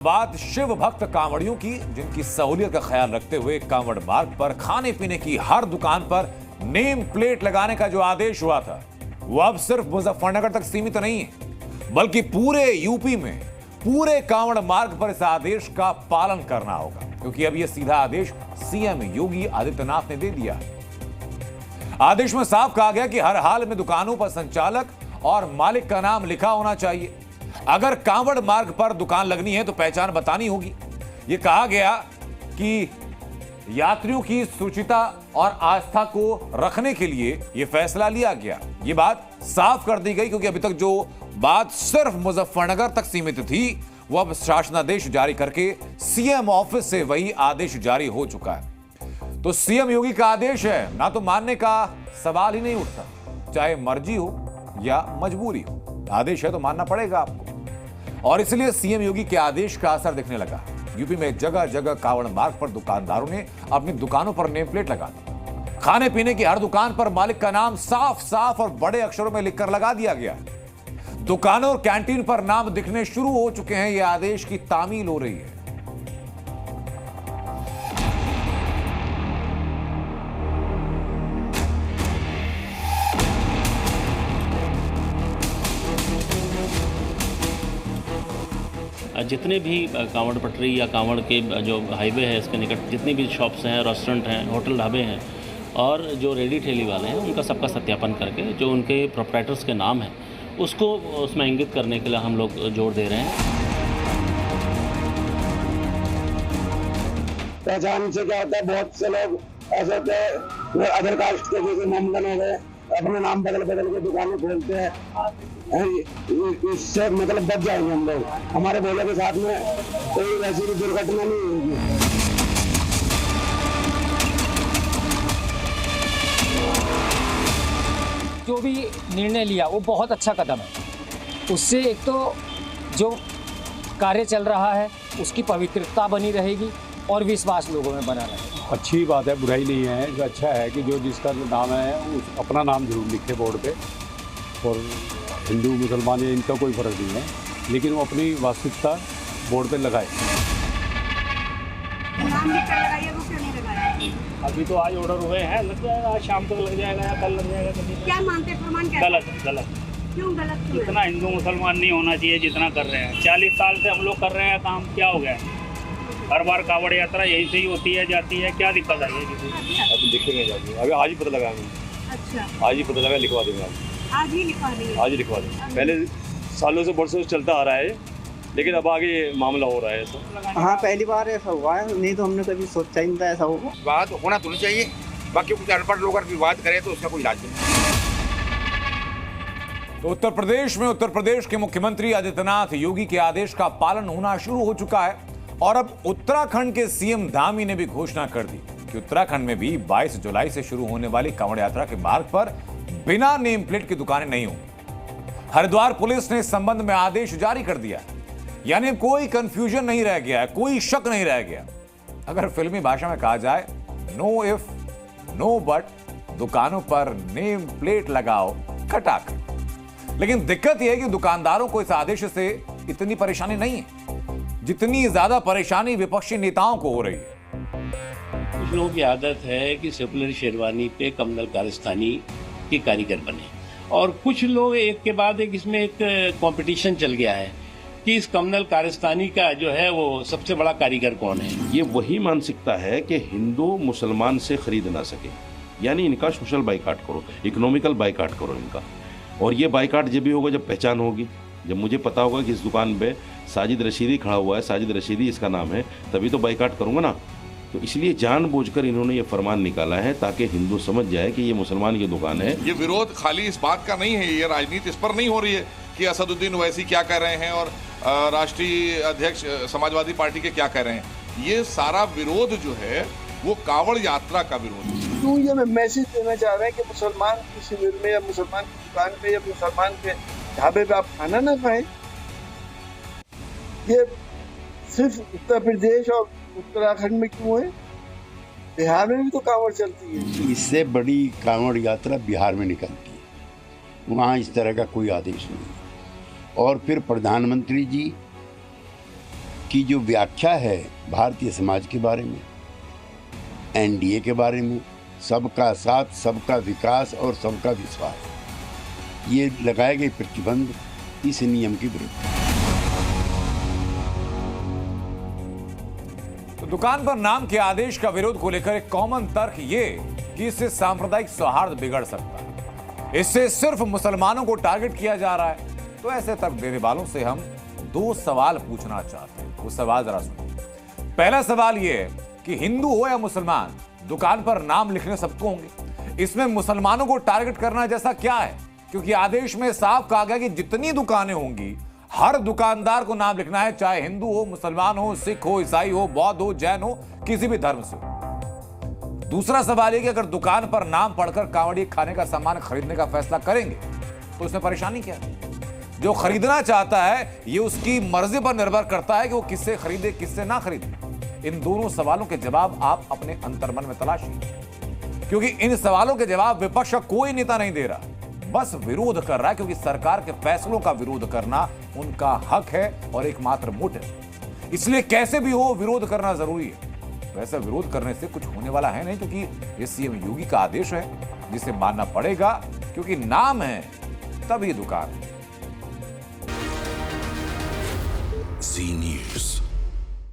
बात शिव भक्त कांवड़ियों की, जिनकी सहूलियत का ख्याल रखते हुए कांवड़ मार्ग पर खाने पीने की हर दुकान पर नेम प्लेट लगाने का जो आदेश हुआ था, वो अब सिर्फ मुजफ्फरनगर तक सीमित नहीं है, बल्कि पूरे यूपी में पूरे कांवड़ मार्ग पर इस आदेश का पालन करना होगा, क्योंकि अब यह सीधा आदेश सीएम योगी आदित्यनाथ ने दे दिया है। आदेश में साफ कहा गया कि हर हाल में दुकानों पर संचालक और मालिक का नाम लिखा होना चाहिए। अगर कांवड़ मार्ग पर दुकान लगनी है तो पहचान बतानी होगी। यह कहा गया कि यात्रियों की सुचिता और आस्था को रखने के लिए यह फैसला लिया गया। यह बात साफ कर दी गई, क्योंकि अभी तक जो बात सिर्फ मुजफ्फरनगर तक सीमित थी, वो अब शासनादेश जारी करके सीएम ऑफिस से वही आदेश जारी हो चुका है। तो सीएम योगी का आदेश है, ना तो मानने का सवाल ही नहीं उठता, चाहे मर्जी हो या मजबूरी हो। आदेश है तो मानना पड़ेगा आपको, और इसलिए सीएम योगी के आदेश का असर दिखने लगा। यूपी में जगह जगह कांवड़ मार्ग पर दुकानदारों ने अपनी दुकानों पर नेम प्लेट लगा दी। खाने पीने की हर दुकान पर मालिक का नाम साफ साफ और बड़े अक्षरों में लिखकर लगा दिया गया। दुकानों और कैंटीन पर नाम दिखने शुरू हो चुके हैं। यह आदेश की तामील हो रही है। जितने भी कांवड़ पटरी या कांवड़ के जो हाईवे है, इसके निकट जितनी भी शॉप्स हैं, रेस्टोरेंट हैं, होटल ढाबे हैं और जो रेडी ठेली वाले हैं, उनका सबका सत्यापन करके जो उनके प्रोप्राइटर्स के नाम हैं उसको उसमें इंगित करने के लिए हम लोग जोर दे रहे हैं। पहचान से क्या होता है, बहुत से लोग ऐसे होते हैं अदर कास्ट के, जैसे मोमडन हो गए, अपने नाम बदल के दुकानें खोलते हैं। इससे मतलब बच जाएंगे हम लोग। हमारे भोले के साथ में कोई वैसी भी दुर्घटना नहीं होगी। जो भी निर्णय लिया वो बहुत अच्छा कदम है। उससे एक तो जो कार्य चल रहा है उसकी पवित्रता बनी रहेगी और विश्वास लोगों में बना रहेगा। अच्छी बात है, बुराई नहीं है। जो अच्छा है कि जो जिसका नाम है उस अपना नाम जरूर लिखे बोर्ड पे, और हिंदू मुसलमान या इनका कोई फर्क नहीं है, लेकिन वो अपनी वास्तविकता बोर्ड पे लगाए। नाम लिखकर लगाइए, वो क्यों नहीं लगाया? अभी तो आज ऑर्डर हुए हैं, लग जाएगा, आज शाम तक लग जाएगा या कल लग जाएगा। क्या मानते हैं, प्रमाण क्या? गलत है, गलत। क्यों गलत? इतना हिंदू मुसलमान नहीं होना चाहिए जितना कर रहे हैं। 40 साल से हम लोग कर रहे हैं काम, क्या हो गया है? हर बार कांवड़ यात्रा यहीं से ही होती है, जाती है, क्या दिक्कत आई है किसी? अभी देखेंगे जाके, अभी आज ही पता लगाएंगे। अच्छा, आज ही पता लगा, लिखवा देंगे। आज ही लिखवा देंगे? आज ही लिखवा देंगे। पहले सालों से बरसों से चलता आ रहा है, लेकिन अब आगे मामला हो रहा है ऐसा। हाँ, पहली बार ऐसा हुआ है, नहीं तो हमने कभी सोचा ही नहीं था ऐसा होगा। बात होना तो नहीं चाहिए, बाकी कुछ अनपढ़ लोग अगर विवाद करें तो उसका कोई इलाज नहीं। तो उत्तर प्रदेश में उत्तर प्रदेश के मुख्यमंत्री आदित्यनाथ योगी के आदेश का पालन होना शुरू हो चुका है, और अब उत्तराखंड के सीएम धामी ने भी घोषणा कर दी कि उत्तराखंड में भी 22 जुलाई से शुरू होने वाली कांवड़ यात्रा के मार्ग पर बिना नेम प्लेट की दुकानें नहीं होंगी। हरिद्वार पुलिस ने इस संबंध में आदेश जारी कर दिया, यानी कोई कंफ्यूजन नहीं रह गया है, कोई शक नहीं रह गया। अगर फिल्मी भाषा में कहा जाए, नो इफ नो बट, दुकानों पर नेम प्लेट लगाओ खटाखट। लेकिन दिक्कत यह है कि दुकानदारों को इस आदेश से इतनी परेशानी नहीं है जितनी ज्यादा परेशानी विपक्षी नेताओं को हो रही है। कुछ लोगों की आदत है कि सेकुलर शेरवानी पे कमनल कारस्तानी के कारीगर बने, और कुछ लोग एक के बाद एक इसमें एक कंपटीशन चल गया है कि इस कमनल कारस्तानी का जो है वो सबसे बड़ा कारीगर कौन है। ये वही मानसिकता है कि हिंदू मुसलमान से खरीद ना सके, यानी इनका सोशल बाइकाट करो, इकोनॉमिकल बाइकाट करो इनका। और ये बाइकाट जब भी होगा जब पहचान होगी, जब मुझे पता होगा कि इस दुकान पे साजिद रशीदी खड़ा हुआ है, साजिद रशीदी इसका नाम है, तभी तो बाइकाट करूंगा ना। तो इसलिए जानबूझकर इन्होंने ये फरमान निकाला है ताकि हिंदू समझ जाए कि ये मुसलमान की दुकान है। ये विरोध खाली इस बात का नहीं है, ये राजनीति इस पर नहीं हो रही है कि असदुद्दीन ओवैसी क्या कह रहे हैं और राष्ट्रीय अध्यक्ष समाजवादी पार्टी के क्या कह रहे हैं। ये सारा विरोध जो है वो कांवड़ यात्रा का विरोध है। तो ये मैसेज देना चाह रहे हैं कि मुसलमान के शिविर में या मुसलमान की दुकान पे या मुसलमान के ढाबे पे आप खाना ना खाएं। ये सिर्फ उत्तर प्रदेश और उत्तराखंड में क्यों है? बिहार में भी तो कांवड़ चलती है। इससे बड़ी कांवड़ यात्रा बिहार में निकलती है, वहाँ इस तरह का कोई आदेश नहीं। और फिर प्रधानमंत्री जी की जो व्याख्या है भारतीय समाज के बारे में, एनडीए के बारे में, सबका साथ, सबका विकास और सबका विश्वास, ये लगाए गए प्रतिबंध इस नियम के विरुद्ध। तो दुकान पर नाम के आदेश का विरोध को लेकर एक कॉमन तर्क ये कि इससे सांप्रदायिक सौहार्द बिगड़ सकता है, इससे सिर्फ मुसलमानों को टारगेट किया जा रहा है। तो ऐसे तर्क देने वालों से हम 2 सवाल पूछना चाहते हैं। वो सवाल जरा सुनिए। पहला सवाल ये है कि हिंदू हो या मुसलमान, दुकान पर नाम लिखने सबको होंगे। इसमें मुसलमानों को टारगेट करना जैसा क्या है? क्योंकि आदेश में साफ कहा गया कि जितनी दुकानें होंगी हर दुकानदार को नाम लिखना है, चाहे हिंदू हो, मुसलमान हो, सिख हो, ईसाई हो, बौद्ध हो, जैन हो, किसी भी धर्म से हो। दूसरा सवाल यह कि अगर दुकान पर नाम पढ़कर कांवड़िए खाने का सामान खरीदने का फैसला करेंगे तो उसमें परेशानी क्या है? जो खरीदना चाहता है ये उसकी मर्जी पर निर्भर करता है कि वो किससे खरीदे, किससे ना खरीदे। इन दोनों सवालों के जवाब आप अपने अंतर्मन में तलाशिए, क्योंकि इन सवालों के जवाब विपक्ष का कोई नेता नहीं दे रहा, बस विरोध कर रहा है, क्योंकि सरकार के फैसलों का विरोध करना उनका हक है और एकमात्र मोटिव। इसलिए कैसे भी हो विरोध करना जरूरी है। वैसे विरोध करने से कुछ होने वाला है नहीं, क्योंकि ये सीएम योगी का आदेश है जिसे मानना पड़ेगा, क्योंकि नाम है तभी दुकान है।